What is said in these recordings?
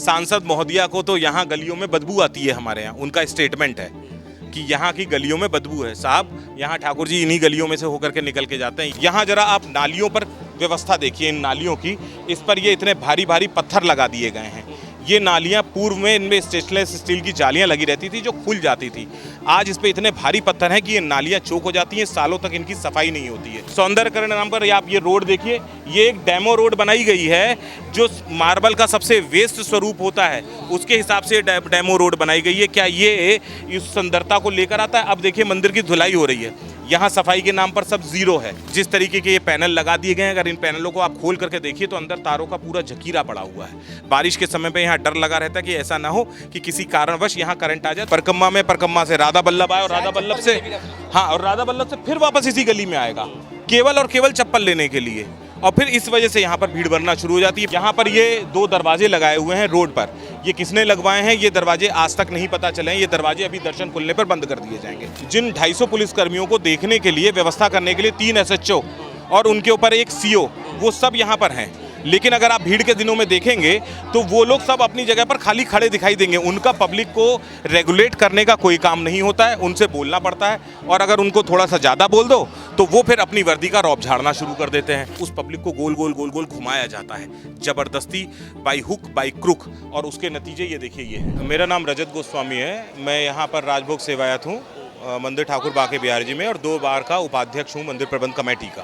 सांसद महोदया को तो यहाँ गलियों में बदबू आती है, हमारे यहाँ उनका स्टेटमेंट है कि यहाँ की गलियों में बदबू है। साहब यहाँ ठाकुर जी इन्हीं गलियों में से होकर के निकल के जाते हैं। यहाँ जरा आप नालियों पर व्यवस्था देखिए, इन नालियों की, इस पर ये इतने भारी भारी पत्थर लगा दिए गए हैं। ये नालियाँ पूर्व में इनमें स्टेनलेस स्टील की जालियाँ लगी रहती थी जो खुल जाती थी। आज इस पे इतने भारी पत्थर हैं कि ये नालियाँ चौक हो जाती हैं, सालों तक इनकी सफाई नहीं होती है। सौंदर्यकरण नाम पर आप ये रोड देखिए, ये एक डेमो रोड बनाई गई है जो मार्बल का सबसे वेस्ट स्वरूप होता है उसके हिसाब से डेमो रोड बनाई गई है। क्या ये इस सुंदरता को लेकर आता है? अब देखिए मंदिर की धुलाई हो रही है, यहाँ सफाई के नाम पर सब जीरो है। जिस तरीके के ये पैनल लगा दिए गए हैं, अगर इन पैनलों को आप खोल करके देखिए तो अंदर तारों का पूरा जकीरा पड़ा हुआ है। बारिश के समय पे यहाँ डर लगा रहता है कि ऐसा ना हो कि किसी कारणवश यहाँ करंट आ जाए। परकम्मा से राधा बल्लभ आए और राधा बल्लभ से और राधा बल्लभ से फिर वापस इसी गली में आएगा, केवल और केवल चप्पल लेने के लिए। और फिर इस वजह से यहाँ पर भीड़ बढ़ना शुरू हो जाती है। यहाँ पर ये 2 दरवाजे लगाए हुए हैं रोड पर, ये किसने लगवाए हैं ये दरवाजे आज तक नहीं पता चले हैं। ये दरवाजे अभी दर्शन खुलने पर बंद कर दिए जाएंगे। जिन 250 पुलिसकर्मियों को देखने के लिए, व्यवस्था करने के लिए 3 SHO और उनके ऊपर एक CO, वो सब यहाँ पर हैं। लेकिन अगर आप भीड़ के दिनों में देखेंगे तो वो लोग सब अपनी जगह पर खाली खड़े दिखाई देंगे। उनका पब्लिक को रेगुलेट करने का कोई काम नहीं होता है, उनसे बोलना पड़ता है। और अगर उनको थोड़ा सा ज़्यादा बोल दो तो वो फिर अपनी वर्दी का रौब झाड़ना शुरू कर देते हैं। उस पब्लिक को गोल गोल घुमाया जाता है ज़बरदस्ती, बाई हुक बाई क्रुक, और उसके नतीजे ये देखिए ये है। मेरा नाम रजत गोस्वामी है, मैं यहाँ पर राजभोग सेवायत हूँ मंदिर ठाकुर बाके बिहारी जी में, और 2 बार का उपाध्यक्ष हूँ मंदिर प्रबंध कमेटी का।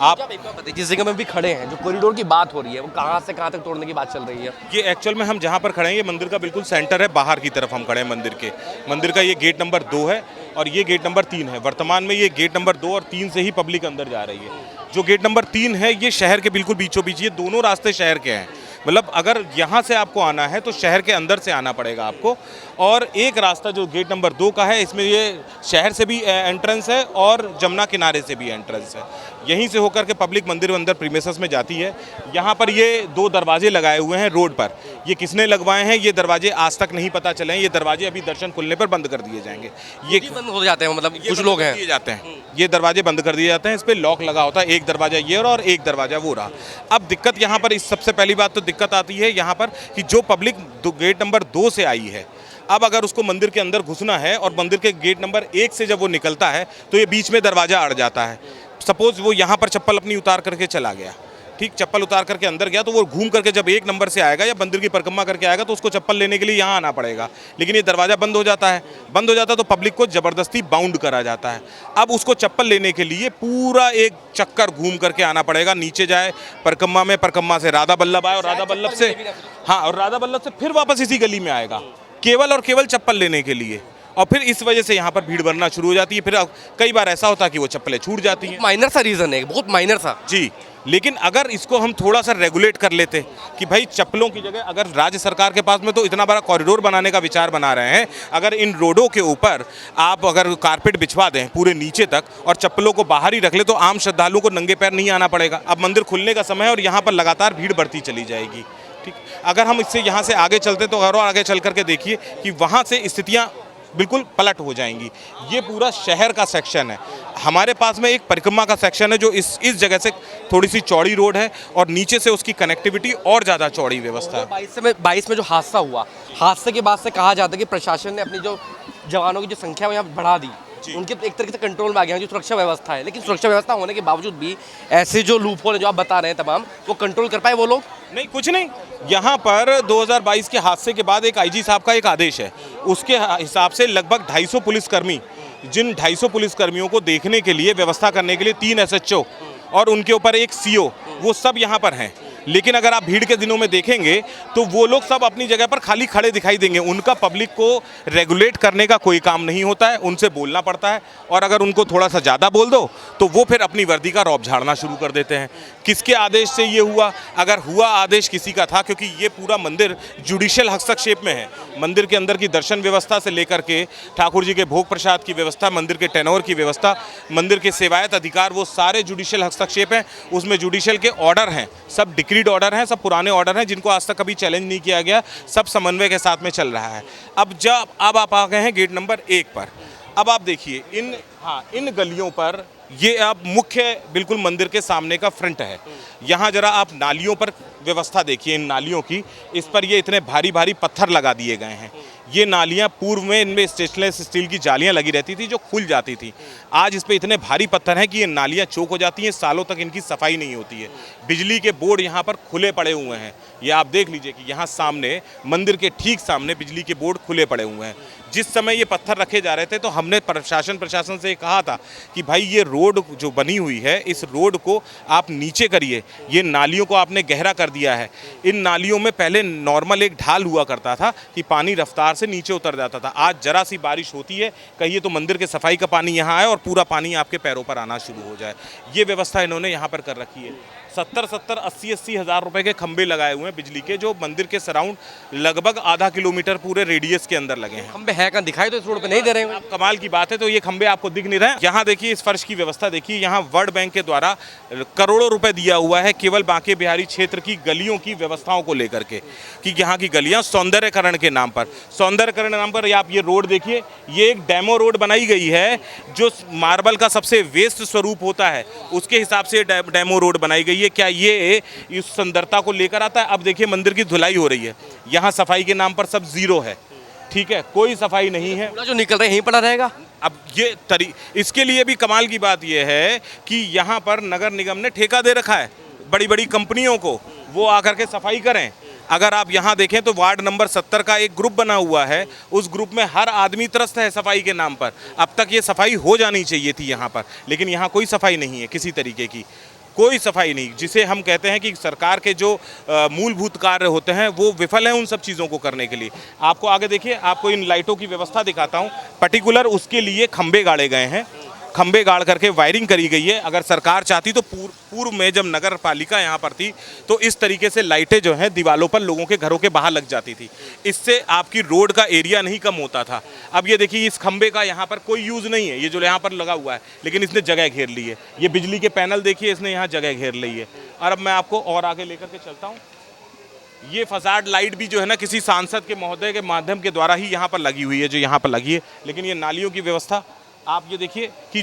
आप जिस जगह में भी खड़े हैं, जो कॉरिडोर की बात हो रही है, वो कहाँ से कहाँ तक तोड़ने की बात चल रही है? ये एक्चुअल में हम जहाँ पर खड़े हैं ये मंदिर का बिल्कुल सेंटर है, बाहर की तरफ हम खड़े हैं मंदिर के। मंदिर का ये गेट नंबर 2 है और ये गेट नंबर 3 है। वर्तमान में ये गेट नंबर 2 और 3 से ही पब्लिक अंदर जा रही है। जो गेट नंबर 3 है ये शहर के बिल्कुल बीचों बीच, ये दोनों रास्ते शहर के हैं। मतलब अगर यहाँ से आपको आना है तो शहर के अंदर से आना पड़ेगा आपको। और एक रास्ता जो गेट नंबर 2 का है, इसमें ये शहर से भी एंट्रेंस है और जमुना किनारे से भी एंट्रेंस है। यहीं से होकर के पब्लिक मंदिर अंदर प्रीमिसेस में जाती है। यहाँ पर ये 2 दरवाजे लगाए हुए हैं रोड पर, ये किसने लगवाए हैं ये दरवाजे आज तक नहीं पता चले हैं। ये दरवाजे अभी दर्शन खुलने पर बंद कर दिए जाएंगे। ये बंद हो जाते हैं, मतलब कुछ लोग हैं दिए जाते हैं, ये दरवाजे बंद कर दिए जाते हैं। इस पर लॉक लगा होता है, एक दरवाजा ये और एक दरवाजा वो रहा। अब दिक्कत यहाँ पर, इस सबसे पहली बात तो दिक्कत आती है यहाँ पर कि जो पब्लिक गेट नंबर 2 से आई है, अब अगर उसको मंदिर के अंदर घुसना है और मंदिर के गेट नंबर 1 से जब वो निकलता है तो ये बीच में दरवाजा अड़ जाता है। सपोज वो यहाँ पर चप्पल अपनी उतार करके चला गया, ठीक, चप्पल उतार करके अंदर गया, तो वो घूम करके जब 1 नंबर से आएगा या मंदिर की परिक्रमा करके आएगा तो उसको चप्पल लेने के लिए यहाँ आना पड़ेगा। लेकिन ये दरवाज़ा बंद हो जाता है, बंद हो जाता है तो पब्लिक को ज़बरदस्ती बाउंड करा जाता है। अब उसको चप्पल लेने के लिए पूरा एक चक्कर घूम करके आना पड़ेगा, नीचे जाए परकम्मा से राधा बल्लभ आए और राधा बल्लभ से और राधा बल्लभ से फिर वापस इसी गली में आएगा, केवल और केवल चप्पल लेने के लिए। और फिर इस वजह से यहाँ पर भीड़ बढ़ना शुरू हो जाती है। फिर कई बार ऐसा होता है कि वो चप्पलें छूट जाती हैं। माइनर सा रीज़न है, बहुत माइनर सा जी। लेकिन अगर इसको हम थोड़ा सा रेगुलेट कर लेते कि भाई चप्पलों की जगह, अगर राज्य सरकार के पास में तो इतना बड़ा कॉरिडोर बनाने का विचार बना रहे हैं, अगर इन रोडों के ऊपर आप अगर कारपेट बिछवा दें पूरे नीचे तक और चप्पलों को बाहर ही रख ले तो आम श्रद्धालुओं को नंगे पैर नहीं आना पड़ेगा। अब मंदिर खुलने का समय है और यहाँ पर लगातार भीड़ बढ़ती चली जाएगी, ठीक। अगर हम इससे यहाँ से आगे चलते तो और आगे चल करके देखिए कि वहाँ से स्थितियाँ बिल्कुल पलट हो जाएंगी। ये पूरा शहर का सेक्शन है, हमारे पास में एक परिक्रमा का सेक्शन है जो इस जगह से थोड़ी सी चौड़ी रोड है और नीचे से उसकी कनेक्टिविटी और ज़्यादा चौड़ी व्यवस्था है। 22 में जो हादसा हुआ, हादसे के बाद से कहा जाता है कि प्रशासन ने अपनी जो जवानों की जो संख्या है यहाँ बढ़ा दी, उनके एक तरीके से कंट्रोल में आ गया जो सुरक्षा व्यवस्था है। लेकिन सुरक्षा व्यवस्था होने के बावजूद भी ऐसे जो लूप होल जो आप बता रहे हैं तमाम, वो कंट्रोल कर पाए वो लोग? नहीं, कुछ नहीं। यहाँ पर 2022 के हादसे के बाद एक IG साहब का एक आदेश है, उसके हिसाब से लगभग 250 पुलिसकर्मी, जिन 250 पुलिसकर्मियों को देखने के लिए, व्यवस्था करने के लिए 3 SHO और उनके ऊपर एक CO, वो सब यहाँ पर हैं। लेकिन अगर आप भीड़ के दिनों में देखेंगे तो वो लोग सब अपनी जगह पर खाली खड़े दिखाई देंगे। उनका पब्लिक को रेगुलेट करने का कोई काम नहीं होता है, उनसे बोलना पड़ता है। और अगर उनको थोड़ा सा ज़्यादा बोल दो तो वो फिर अपनी वर्दी का रौब झाड़ना शुरू कर देते हैं। किसके आदेश से ये हुआ? अगर हुआ आदेश किसी का था, क्योंकि ये पूरा मंदिर जुडिशियल हस्तक्षेप में है। मंदिर के अंदर की दर्शन व्यवस्था से लेकर के ठाकुर जी के भोग प्रसाद की व्यवस्था, मंदिर के टेनोर की व्यवस्था, मंदिर के सेवायत अधिकार, वो सारे जुडिशियल हस्तक्षेप हैं। उसमें जुडिशियल के ऑर्डर हैं, सब डिक्रीड ऑर्डर हैं, सब पुराने ऑर्डर हैं जिनको आज तक कभी चैलेंज नहीं किया गया, सब समन्वय के साथ में चल रहा है। अब आप आ गए हैं गेट नंबर 1 पर। अब आप देखिए इन गलियों पर ये आप मुख्य बिल्कुल मंदिर के सामने का फ्रंट है। यहाँ जरा आप नालियों पर व्यवस्था देखिए, इन नालियों की, इस पर ये इतने भारी भारी पत्थर लगा दिए गए हैं। ये नालियाँ पूर्व में इनमें स्टेनलेस स्टील की जालियाँ लगी रहती थी जो खुल जाती थी। आज इस पे इतने भारी पत्थर हैं कि ये नालियाँ चौक हो जाती हैं, सालों तक इनकी सफाई नहीं होती है। बिजली के बोर्ड यहाँ पर खुले पड़े हुए हैं। ये आप देख लीजिए कि यहाँ सामने मंदिर के ठीक सामने बिजली के बोर्ड खुले पड़े हुए हैं। जिस समय ये पत्थर रखे जा रहे थे तो हमने प्रशासन से कहा था कि भाई ये रोड जो बनी हुई है, इस रोड को आप नीचे करिए। ये नालियों को आपने गहरा कर दिया है। इन नालियों में पहले नॉर्मल एक ढाल हुआ करता था कि पानी रफ्तार से नीचे उतर जाता था। आज जरा सी बारिश होती है, कहिए तो मंदिर के सफाई का पानी यहाँ आए और पूरा पानी आपके पैरों पर आना शुरू हो जाए। ये व्यवस्था इन्होंने यहाँ पर कर रखी है। 70-70, 80-80 हज़ार रुपए के खंबे लगाए हुए हैं बिजली के, जो मंदिर के सराउंड लगभग आधा किलोमीटर पूरे रेडियस के अंदर लगे हैं। खंबे है कहाँ, दिखाई तो इस रोड पे नहीं दे रहे हैं। आप कमाल की बात है, तो ये खंबे आपको दिख नहीं रहे हैं। यहाँ देखिए इस फर्श की व्यवस्था देखिए, यहाँ वर्ल्ड बैंक के द्वारा करोड़ों रुपए दिया हुआ है केवल बांके बिहारी क्षेत्र की गलियों की व्यवस्थाओं को लेकर के, कि यहाँ की गलियाँ सौंदर्यकरण के नाम पर, सौंदर्यकरण नाम पर आप ये रोड देखिए, ये एक डेमो रोड बनाई गई है जो मार्बल का सबसे वेस्ट स्वरूप होता है उसके हिसाब से डेमो रोड बनाई गई है। क्या ये इस सुंदरता को लेकर आता है? अब देखिए मंदिर की धुलाई हो रही है, यहाँ सफाई के नाम पर सब जीरो है, ठीक है, कोई सफाई नहीं है। जो निकल रहा है यहीं पड़ा रहेगा। अब ये इसके लिए भी कमाल की बात यह है कि यहाँ पर नगर निगम ने ठेका दे रखा है बड़ी बड़ी कंपनियों को, वो आकर के सफाई करें। अगर आप यहाँ देखें तो वार्ड नंबर 70 का एक ग्रुप बना हुआ है, उस ग्रुप में हर आदमी त्रस्त है सफाई के नाम पर। अब तक ये सफाई हो जानी चाहिए थी यहाँ पर, लेकिन यहाँ कोई सफाई नहीं है, किसी तरीके की कोई सफाई नहीं, जिसे हम कहते हैं कि सरकार के जो मूलभूत कार्य होते हैं वो विफल हैं उन सब चीज़ों को करने के लिए। आपको आगे देखिए, आपको इन लाइटों की व्यवस्था दिखाता हूँ। पर्टिकुलर उसके लिए खंबे गाड़े गए हैं, खंबे गाड़ करके वायरिंग करी गई है। अगर सरकार चाहती तो पूर्व में जब नगर पालिका यहाँ पर थी तो इस तरीके से लाइटें जो हैं दीवालों पर लोगों के घरों के बाहर लग जाती थी, इससे आपकी रोड का एरिया नहीं कम होता था। अब ये देखिए इस खंबे का यहाँ पर कोई यूज़ नहीं है, ये जो यहाँ पर लगा हुआ है, लेकिन इसने जगह घेर ली है। ये बिजली के पैनल देखिए, इसने यहाँ जगह घेर ली है। और अब मैं आपको और आगे लेकर के चलता हूँ। ये फसाड लाइट भी जो है ना किसी सांसद के महोदय के माध्यम के द्वारा ही यहाँ पर लगी हुई है, जो यहाँ पर लगी है। लेकिन ये नालियों की व्यवस्था आप ये देखिए कि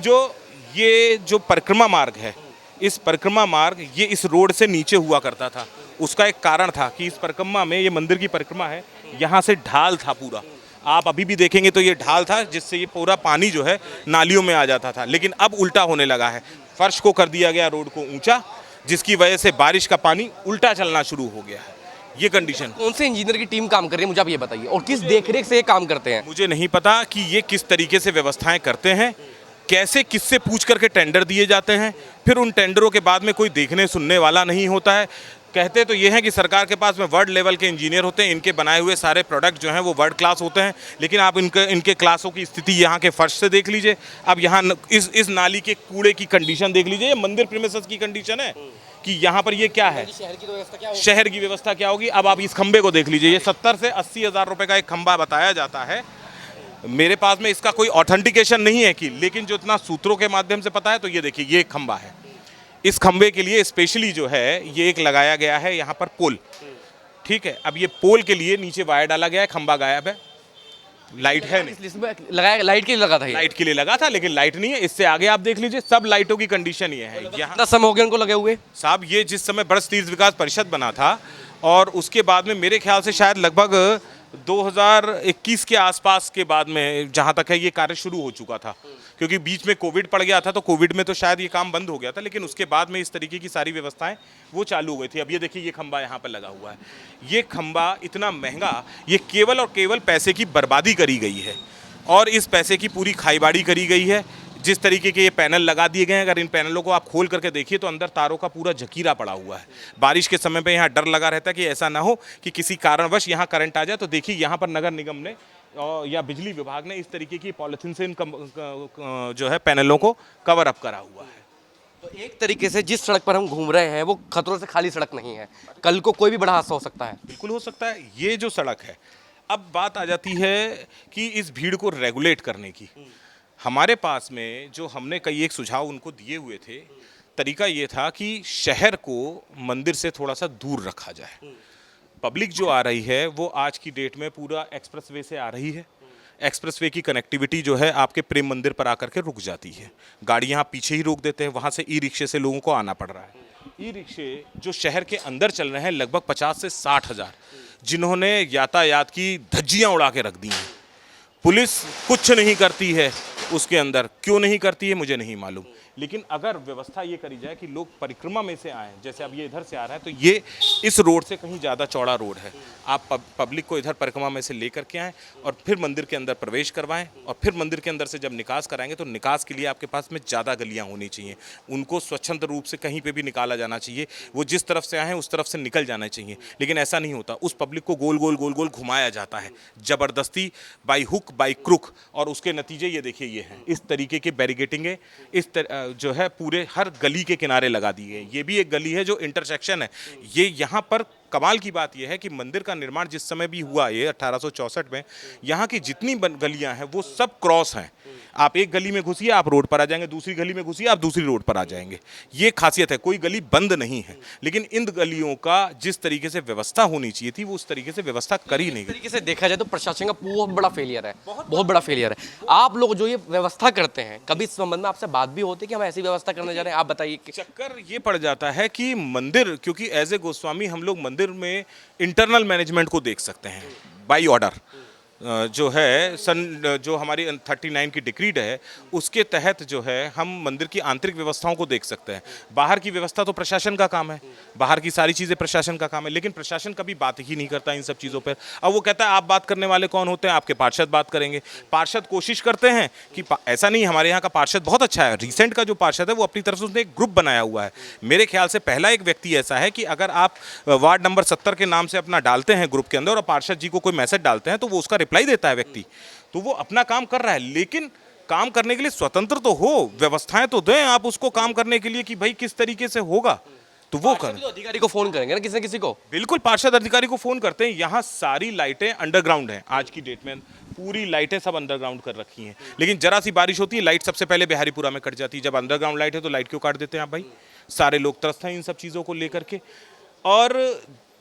ये जो परिक्रमा मार्ग है, इस परिक्रमा मार्ग ये इस रोड से नीचे हुआ करता था। उसका एक कारण था कि इस परिक्रमा में, ये मंदिर की परिक्रमा है, यहाँ से ढाल था पूरा। आप अभी भी देखेंगे तो ये ढाल था जिससे ये पूरा पानी जो है नालियों में आ जाता था। लेकिन अब उल्टा होने लगा है, फर्श को कर दिया गया रोड को ऊंचा, जिसकी वजह से बारिश का पानी उल्टा चलना शुरू हो गया है। ये कंडीशन। कौन से इंजीनियर की टीम काम कर रही है, मुझे आप ये बताइए, और किस देखरेख से ये काम करते हैं? मुझे नहीं पता कि ये किस तरीके से व्यवस्थाएं करते हैं, कैसे किससे पूछ करके टेंडर दिए जाते हैं, फिर उन टेंडरों के बाद में कोई देखने सुनने वाला नहीं होता है। कहते तो ये हैं कि सरकार के पास में वर्ल्ड लेवल के इंजीनियर होते हैं, इनके बनाए हुए सारे प्रोडक्ट जो हैं वो वर्ल्ड क्लास होते हैं, लेकिन आप इनके क्लासों की स्थिति यहाँ के फर्श से देख लीजिए। अब यहाँ इस नाली के कूड़े की कंडीशन देख लीजिए, ये मंदिर प्रीमिसेस की कंडीशन है कि यहाँ पर ये क्या है, शहर की व्यवस्था क्या होगी। अब आप इस खंबे को देख लीजिए, ये 70 से 80 हज़ार रुपये का एक खंबा बताया जाता है। मेरे पास में इसका कोई ऑथेंटिकेशन नहीं है कि, लेकिन जो इतना सूत्रों के माध्यम से पता है, तो ये देखिए ये एक खंबा है। इस खंबे के लिए स्पेशली जो है ये एक लगाया गया है यहाँ पर पोल, ठीक है। अब ये पोल के लिए नीचे वायर डाला गया है, खंबा गायब है, लाइट है नहीं। लगाया लाइट के लिए लगा था, लाइट के लिए लगा था, लेकिन लाइट नहीं है। इससे आगे आप देख लीजिए, सब लाइटों की कंडीशन ये है। यहाँ समय हो गया उनको लगे हुए साहब, ये जिस समय ब्रज तीर्थ विकास परिषद बना था और उसके बाद में मेरे ख्याल से शायद लगभग 2021 के आसपास के बाद में, जहाँ तक है, ये कार्य शुरू हो चुका था, क्योंकि बीच में कोविड पड़ गया था, तो कोविड में तो शायद ये काम बंद हो गया था, लेकिन उसके बाद में इस तरीके की सारी व्यवस्थाएं वो चालू हो गई थी। अब ये देखिए ये खंबा यहाँ पर लगा हुआ है, ये खंबा इतना महंगा, ये केवल और केवल पैसे की बर्बादी करी गई है और इस पैसे की पूरी खाईबाड़ी करी गई है। जिस तरीके के ये पैनल लगा दिए गए हैं, अगर इन पैनलों को आप खोल करके देखिए तो अंदर तारों का पूरा जकीरा पड़ा हुआ है। बारिश के समय पे यहाँ डर लगा रहता है कि ऐसा ना हो कि किसी कारणवश यहाँ करंट आ जाए। तो देखिए यहाँ पर नगर निगम ने या बिजली विभाग ने इस तरीके की पॉलिथीन से इन जो है पैनलों को कवर अप करा हुआ है। तो एक तरीके से जिस सड़क पर हम घूम रहे हैं वो खतरों से खाली सड़क नहीं है, कल को कोई भी बड़ा हादसा हो सकता है। बिल्कुल हो सकता है। ये जो सड़क है, अब बात आ जाती है कि इस भीड़ को रेगुलेट करने की। हमारे पास में जो हमने कई एक सुझाव उनको दिए हुए थे, तरीका ये था कि शहर को मंदिर से थोड़ा सा दूर रखा जाए। पब्लिक जो आ रही है वो आज की डेट में पूरा एक्सप्रेसवे से आ रही है, एक्सप्रेसवे की कनेक्टिविटी जो है आपके प्रेम मंदिर पर आकर के रुक जाती है। गाड़ी यहाँ पीछे ही रोक देते हैं, वहाँ से ई रिक्शे से लोगों को आना पड़ रहा है। ई रिक्शे जो शहर के अंदर चल रहे हैं लगभग 50 से 60 हज़ार, जिन्होंने यातायात की धज्जियाँ उड़ा के रख दी हैं। पुलिस कुछ नहीं करती है उसके अंदर, क्यों नहीं करती है मुझे नहीं मालूम, लेकिन अगर व्यवस्था ये करी जाए कि लोग परिक्रमा में से आएँ, जैसे अब ये इधर से आ रहा है तो ये इस रोड से कहीं ज़्यादा चौड़ा रोड है, आप पब्लिक को इधर परिक्रमा में से लेकर के आएँ और फिर मंदिर के अंदर प्रवेश करवाएं, और फिर मंदिर के अंदर से जब निकास कराएंगे तो निकास के लिए आपके पास में ज़्यादा गलियाँ होनी चाहिए, उनको स्वच्छंद रूप से कहीं पर भी निकाला जाना चाहिए, वो जिस तरफ से आए हैं उस तरफ से निकल जाना चाहिए। लेकिन ऐसा नहीं होता, उस पब्लिक को गोल गोल गोल गोल घुमाया जाता है ज़बरदस्ती, बाई हुक बाई क्रुक, और उसके नतीजे ये देखिए ये हैं। इस तरीके की बैरिकेटिंगें जो है पूरे हर गली के किनारे लगा दी है। ये भी एक गली है जो इंटरसेक्शन है। ये यहाँ पर कमाल की बात यह है कि मंदिर का निर्माण जिस समय भी हुआ ये 1864 में, यहाँ की जितनी गलियाँ हैं वो सब क्रॉस हैं। आप एक गली में घुसिए आप रोड पर आ जाएंगे, दूसरी गली में घुसिए आप दूसरी रोड पर आ जाएंगे। ये खासियत है, कोई गली बंद नहीं है। लेकिन इन गलियों का जिस तरीके से व्यवस्था होनी चाहिए थी वो उस तरीके से व्यवस्था करी नहीं गई। तरीके से देखा जाए तो प्रशासन का बहुत बड़ा फेलियर है, बहुत बड़ा फेलियर है। आप लोग जो ये व्यवस्था करते हैं, कभी इस संबंध में आपसे बात भी होती है कि हम ऐसी व्यवस्था करने जा रहे हैं? आप बताइए। चक्कर ये पड़ जाता है कि मंदिर, क्योंकि एज ए गोस्वामी हम लोग मंदिर में इंटरनल मैनेजमेंट को देख सकते हैं बाई ऑर्डर, जो है जो हमारी 39 की डिक्रीड है उसके तहत जो है हम मंदिर की आंतरिक व्यवस्थाओं को देख सकते हैं। बाहर की व्यवस्था तो प्रशासन का काम है, बाहर की सारी चीज़ें प्रशासन का काम है, लेकिन प्रशासन कभी बात ही नहीं करता इन सब चीज़ों पर। अब वो कहता है आप बात करने वाले कौन होते हैं, आपके पार्षद बात करेंगे। पार्षद कोशिश करते हैं कि ऐसा नहीं, हमारे यहाँ का पार्षद बहुत अच्छा है। रिसेंट का जो पार्षद है वो अपनी तरफ से उसने एक ग्रुप बनाया हुआ है। मेरे ख्याल से पहला एक व्यक्ति ऐसा है कि अगर आप वार्ड नंबर 70 के नाम से अपना डालते हैं ग्रुप के अंदर और पार्षद जी को कोई मैसेज डालते हैं तो वो उसका रिप्लाई देता है व्यक्ति, तो वो अपना काम कर रहा है। लेकिन काम करने के लिए स्वतंत्र तो हो, व्यवस्थाएं तो दें आप उसको काम करने के लिए कि भाई किस तरीके से होगा, तो वो करें। तो अधिकारी को फोन करेंगे ना किसी न किसी को। बिल्कुल, पार्षद अधिकारी को फोन करते हैं। यहाँ सारी लाइटें अंडरग्राउंड हैं, आज की डेट में पूरी लाइटें सब अंडरग्राउंड कर रखी हैं। लेकिन जरा सी बारिश होती है लाइट सबसे पहले बिहारीपुरा में कट जाती है। जब अंडरग्राउंड लाइट है तो लाइट क्यों काट देते हैं आप भाई? सारे लोग त्रस्त हैं इन सब चीज़ों को लेकर के। और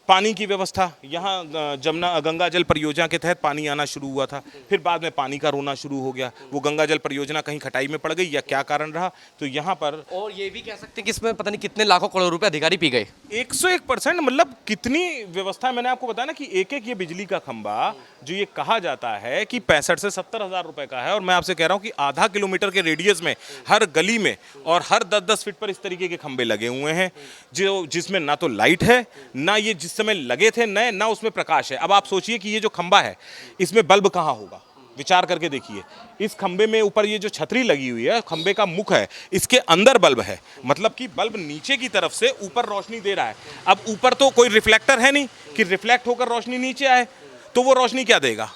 पानी की व्यवस्था, यहाँ जमुना गंगा जल परियोजना के तहत पानी आना शुरू हुआ था, फिर बाद में पानी का रोना शुरू हो गया। वो गंगा जल परियोजना कहीं खटाई में पड़ गई या क्या कारण रहा, तो यहाँ पर और ये भी कह सकते हैं कि इसमें पता नहीं कितने लाखों करोड़ रुपए अधिकारी पी गए। 101%, मतलब कितनी व्यवस्था। मैंने आपको बताया ना कि एक एक ये बिजली का खंबा जो ये कहा जाता है कि 65 से 70 हज़ार रुपए का है, और मैं आपसे कह रहा हूँ कि आधा किलोमीटर के रेडियस में हर गली में और हर 10-10 फीट पर इस तरीके के खंबे लगे हुए हैं जो जिसमें ना तो लाइट है, ना ये जिस समय लगे थे नए, ना उसमें प्रकाश है। अब आप सोचिए कि ये जो खंबा है इसमें बल्ब कहाँ होगा, विचार करके देखिए। इस खंबे में ऊपर ये जो छतरी लगी हुई है, खंबे का मुख है, इसके अंदर बल्ब है, मतलब कि बल्ब नीचे की तरफ से ऊपर रोशनी दे रहा है। अब ऊपर तो कोई रिफ्लेक्टर है नहीं कि रिफ्लेक्ट होकर रोशनी नीचे आए, तो वो रोशनी क्या देगा?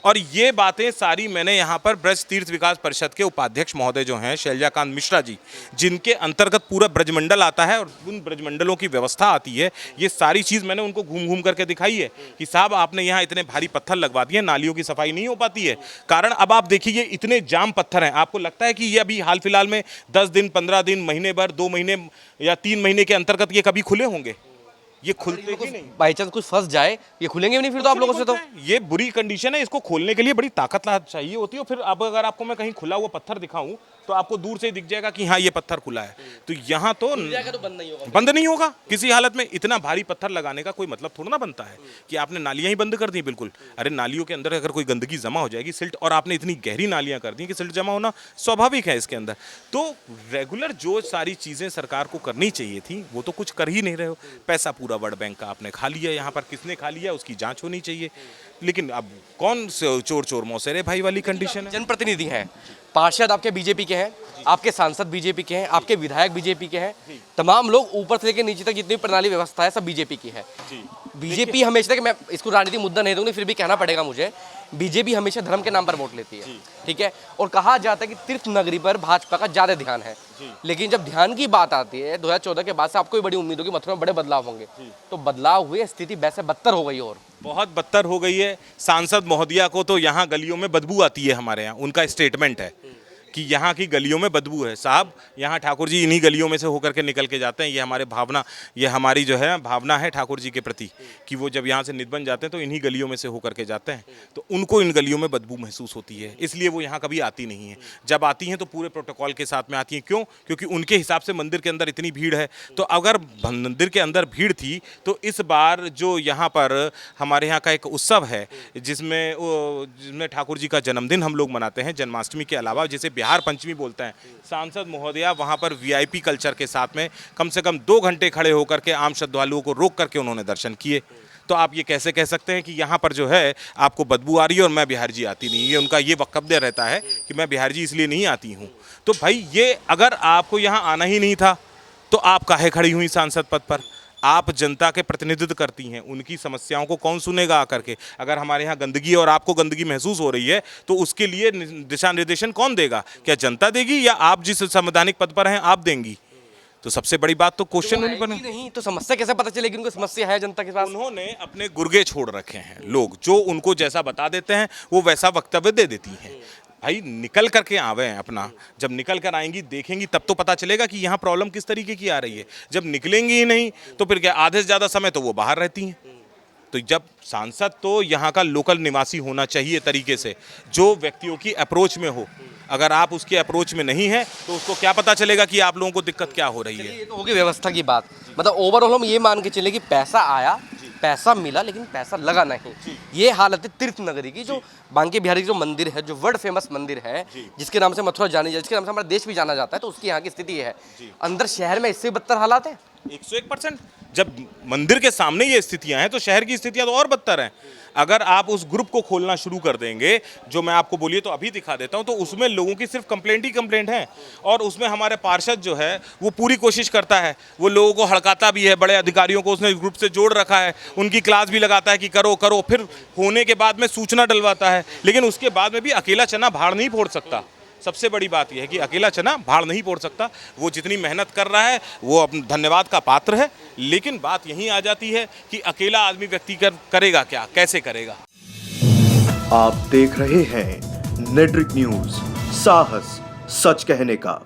और ये बातें सारी मैंने यहाँ पर ब्रज तीर्थ विकास परिषद के उपाध्यक्ष महोदय जो हैं शैलजाकांत मिश्रा जी, जिनके अंतर्गत पूरा ब्रजमंडल आता है और उन ब्रजमंडलों की व्यवस्था आती है, ये सारी चीज़ मैंने उनको घूम घूम करके दिखाई है कि साहब आपने यहाँ इतने भारी पत्थर लगवा दिए, नालियों की सफाई नहीं हो पाती है। कारण अब आप देखिए ये इतने जाम पत्थर हैं, आपको लगता है कि ये अभी हाल फिलहाल में 10 दिन 15 दिन महीने भर 2 महीने या 3 महीने के अंतर्गत ये कभी खुले होंगे? ये खुलते ही नहीं। बाई चांस कुछ फंस जाए ये खुलेंगे भी नहीं फिर तो आप लोगों से। तो ये बुरी कंडीशन है, इसको खोलने के लिए बड़ी ताकत चाहिए होती है। फिर अब अगर आपको मैं कहीं खुला हुआ पत्थर दिखाऊं तो आपको दूर से ही दिख जाएगा कि हाँ ये पत्थर खुला है, तो यहाँ तो बंद नहीं होगा किसी हालत में। इतना भारी पत्थर लगाने का कोई मतलब थोड़ा ना बनता है कि आपने नालियाँ ही बंद कर दी बिल्कुल। अरे नालियों के अंदर अगर कोई गंदगी जमा हो जाएगी, सिल्ट, और आपने इतनी गहरी नालियाँ कर दी कि सिल्ट जमा होना स्वाभाविक है इसके अंदर। तो रेगुलर जो सारी चीज़ें सरकार को करनी चाहिए थी वो तो कुछ कर ही नहीं रहे हो। पैसा पूरा वर्ल्ड बैंक का आपने खा लिया, यहाँ पर किसने खा लिया उसकी जांच होनी चाहिए। लेकिन अब कौन चोर चोर मौसेरे भाई वाली कंडीशन है। जनप्रतिनिधि हैं, पार्षद आपके बीजेपी के हैं, आपके सांसद बीजेपी के हैं, आपके विधायक बीजेपी के हैं, तमाम लोग ऊपर से लेकर नीचे तक जितनी प्रणाली व्यवस्था है सब बीजेपी की है। बीजेपी हमेशा तक, मैं इसको राजनीतिक मुद्दा नहीं दूंगी, फिर भी कहना पड़ेगा मुझे, बीजेपी हमेशा धर्म के नाम पर वोट लेती है, ठीक है। और कहा जाता है कि तीर्थ नगरी पर भाजपा का ज्यादा ध्यान है, लेकिन जब ध्यान की बात आती है 2014 के बाद से आपको भी बड़ी उम्मीद होगी मथुरा में बड़े बदलाव होंगे, तो बदलाव हुए, स्थिति वैसे बदतर हो गई और बहुत बदतर हो गई है। सांसद महोदया को तो यहाँ गलियों में बदबू आती है, हमारे यहाँ उनका स्टेटमेंट है कि यहाँ की गलियों में बदबू है। साहब यहाँ ठाकुर जी इन्हीं गलियों में से होकर के निकल के जाते हैं। ये हमारी जो है भावना है ठाकुर जी के प्रति कि वो जब यहाँ से निधन जाते हैं तो इन्हीं गलियों में से होकर के जाते हैं, तो उनको इन गलियों में बदबू महसूस होती है, इसलिए वो यहाँ कभी आती नहीं है। जब आती हैं तो पूरे प्रोटोकॉल के साथ में आती हैं। क्यों? क्योंकि उनके हिसाब से मंदिर के अंदर इतनी भीड़ है। तो अगर मंदिर के अंदर भीड़ थी तो इस बार जो यहाँ पर हमारे यहाँ का एक उत्सव है जिसमें ठाकुर जी का जन्मदिन हम लोग मनाते हैं जन्माष्टमी के अलावा, जिसे बिहार पंचमी बोलते हैं, सांसद महोदया वहाँ पर वीआईपी कल्चर के साथ में कम से कम 2 घंटे खड़े होकर के आम श्रद्धालुओं को रोक करके उन्होंने दर्शन किए। तो आप ये कैसे कह सकते हैं कि यहाँ पर जो है आपको बदबू आ रही है और मैं बिहार जी आती नहीं? ये उनका ये वक्तव्य रहता है कि मैं बिहार जी इसलिए नहीं आती हूँ। तो भाई ये अगर आपको यहाँ आना ही नहीं था तो आप काहे खड़ी हुई सांसद पद पर? आप जनता के प्रतिनिधित्व करती हैं, उनकी समस्याओं को कौन सुनेगा आकर के? अगर हमारे यहाँ गंदगी और आपको गंदगी महसूस हो रही है तो उसके लिए दिशा निर्देशन कौन देगा? क्या जनता देगी या आप जिस संवैधानिक पद पर हैं आप देंगी? तो सबसे बड़ी बात तो क्वेश्चन होनी पड़े नहीं तो समस्या कैसे पता चलेगी उनको समस्या है जनता के पास? उन्होंने अपने गुर्गे छोड़ रखे हैं लोग, जो उनको जैसा बता देते हैं वो वैसा वक्तव्य दे देती हैं। भाई निकल करके आवे हैं अपना, जब निकल कर आएंगी देखेंगी तब तो पता चलेगा कि यहाँ प्रॉब्लम किस तरीके की आ रही है। जब निकलेंगी ही नहीं तो फिर क्या आधे से ज़्यादा समय तो वो बाहर रहती हैं। तो जब सांसद तो यहाँ का लोकल निवासी होना चाहिए तरीके से, जो व्यक्तियों की अप्रोच में हो। अगर आप उसके अप्रोच में नहीं है तो उसको क्या पता चलेगा कि आप लोगों को दिक्कत क्या हो रही है। ये तो होगी व्यवस्था की बात, मतलब ओवरऑल हम ये मान के चले कि पैसा आया, पैसा मिला, लेकिन पैसा लगा नहीं। ये हालत है तीर्थ नगरी की, जो बांके बिहारी जो मंदिर है, जो वर्ल्ड फेमस मंदिर है, जिसके नाम से मथुरा जानी जाती है, जिसके नाम से हमारा देश भी जाना जाता है, तो उसकी यहाँ की स्थिति है। अंदर शहर में इससे बदतर हालात है 101%। जब मंदिर के सामने ये स्थितियां हैं तो शहर की स्थितियां तो और बदतर हैं। अगर आप उस ग्रुप को खोलना शुरू कर देंगे, जो मैं आपको बोलिए तो अभी दिखा देता हूं, तो उसमें लोगों की सिर्फ कंप्लेंट ही कंप्लेंट है। और उसमें हमारे पार्षद जो है वो पूरी कोशिश करता है, वो लोगों को हड़काता भी है, बड़े अधिकारियों को उसने ग्रुप से जोड़ रखा है, उनकी क्लास भी लगाता है कि करो करो, फिर होने के बाद में सूचना डलवाता है। लेकिन उसके बाद में भी अकेला चना भाड़ नहीं फोड़ सकता। सबसे बड़ी बात यह है कि अकेला चना भाड़ नहीं फोड़ सकता। वो जितनी मेहनत कर रहा है वो अपने धन्यवाद का पात्र है, लेकिन बात यहीं आ जाती है कि अकेला आदमी व्यक्ति करेगा क्या, कैसे करेगा। आप देख रहे हैं नेट्रिक न्यूज, साहस सच कहने का।